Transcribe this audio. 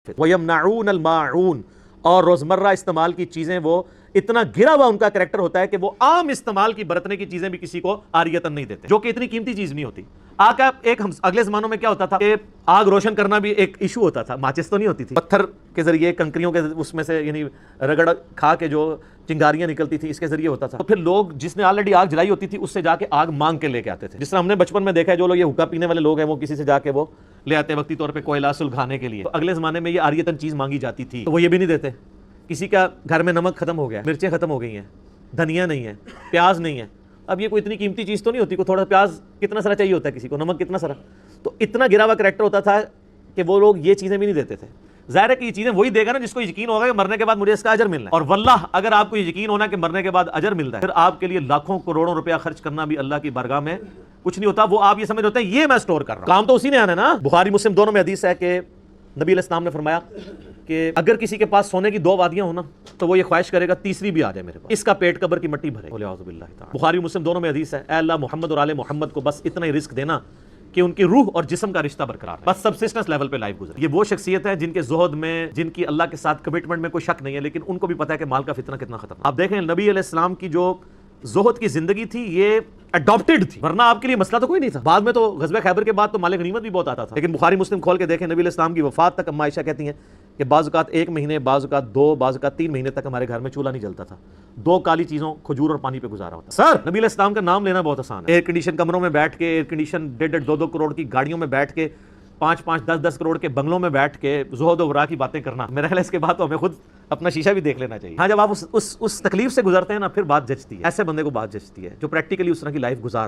وَيَمْنَعُونَ الْمَاعُونَ، اور روزمرہ استعمال کی چیزیں وہ اتنا گرا ہوا ان کا کریکٹر ہوتا ہے کہ وہ عام استعمال کی برتنے کی چیزیں بھی کسی کو عاریتاً نہیں دیتے، جو کہ اتنی قیمتی چیز نہیں ہوتی۔ آگ کا ایک اگلے زمانوں میں کیا ہوتا تھا کہ آگ روشن کرنا بھی ایک ایشو ہوتا تھا، ماچس تو نہیں ہوتی تھی، پتھر کے ذریعے کنکریوں کے اس میں سے یعنی رگڑ کھا کے جو چنگاریاں نکلتی تھی اس کے ذریعے ہوتا تھا، تو پھر لوگ جس نے آلریڈی آگ جلائی ہوتی تھی اس سے جا کے آگ مانگ کے لے کے آتے تھے، جس طرح ہم نے بچپن میں دیکھا ہے جو لوگ یہ حقہ پینے والے لوگ ہیں وہ کسی سے جا کے وہ لے آتے وقتی طور پہ کوئلہ سلگھانے کے لیے، تو اگلے زمانے میں یہ عاریتاً چیز مانگی جاتی تھی تو وہ یہ بھی نہیں دیتے۔ کسی کا گھر میں نمک ختم ہو گیا، مرچیں ختم ہو گئی ہیں، دھنیا نہیں ہے، پیاز نہیں ہے، اب یہ کوئی اتنی قیمتی چیز تو نہیں ہوتی، کوئی تھوڑا پیاز کتنا سارا چاہیے ہوتا ہے کسی کو، نمک کتنا سارا، تو اتنا گرا ہوا کریکٹر ہوتا تھا کہ وہ لوگ یہ چیزیں بھی نہیں دیتے تھے۔ ظاہر ہے کہ یہ چیزیں وہی دے گا نا جس کو یقین ہوگا کہ مرنے کے بعد مجھے اس کا اجر ملنا ہے، اور واللہ اگر آپ کو یقین ہونا کہ مرنے کے بعد اجر ملتا ہے پھر آپ کے لیے لاکھوں کروڑوں روپیہ خرچ کرنا بھی اللہ کی بارگاہ میں کچھ نہیں ہوتا، وہ آپ یہ سمجھ ہوتے ہیں یہ میں سٹور کر رہا ہوں، کام تو اسی نے آنا ہے نا۔ بخاری مسلم دونوں میں حدیث ہے کہ نبی علیہ السلام نے فرمایا کہ اگر کسی کے پاس سونے کی 2 وادیاں ہوں نا تو وہ یہ خواہش کرے گا تیسری بھی آ جائے میرے پاس، اس کا پیٹ قبر کی مٹی بھرے۔ اعوذ باللہ تعالی۔ بخاری مسلم دونوں میں حدیث ہے، اے اللہ محمد اور آل محمد کو بس اتنا ہی رزق دینا کہ ان کی روح اور جسم کا رشتہ برقرار ہے، بس سبسسٹنس لیول پہ لائف گزرے۔ یہ وہ شخصیت ہے جن کے زہد میں، جن کی اللہ کے ساتھ کمٹمنٹ میں کوئی شک نہیں ہے، لیکن ان کو بھی پتہ ہے کہ مال کا فتنہ کتنا خطرناک۔ آپ دیکھیں نبی علیہ السلام کی جو زہد کی زندگی تھی یہ اڈاپٹڈ تھی، ورنہ آپ کے لیے مسئلہ تو کوئی نہیں تھا۔ بعد میں تو غزوہ خیبر کے بعد تو مال غنیمت بھی بہت آتا تھا، لیکن بخاری مسلم کھول کے دیکھیں نبی علیہ السلام کی وفات تک اما عائشہ کہتی ہیں کہ بعض اوقات 1 مہینے، بعض اوقات 2، بعض اوقات 3 مہینے تک ہمارے گھر میں چولہا نہیں جلتا تھا، 2 کالی چیزوں کھجور اور پانی پہ گزارا ہوتا۔ سر نبی علیہ السلام کا نام لینا بہت آسان ہے، ایئر کنڈیشن کمروں میں بیٹھ کے، ایئر کنڈیشن 1.5 2 کروڑ کی گاڑیوں میں بیٹھ کے، 5 10 کروڑ کے بنگلوں میں بیٹھ کے زہد و ورا کی باتیں کرنا، میرا خیال ہے اس کے بعد تو ہمیں خود اپنا شیشہ بھی دیکھ لینا چاہیے۔ ہاں جب آپ اس تکلیف سے گزرتے ہیں نا پھر بات جچتی ہے، ایسے بندے کو بات جچتی ہے جو پریکٹیکلی اس طرح کی لائف گزار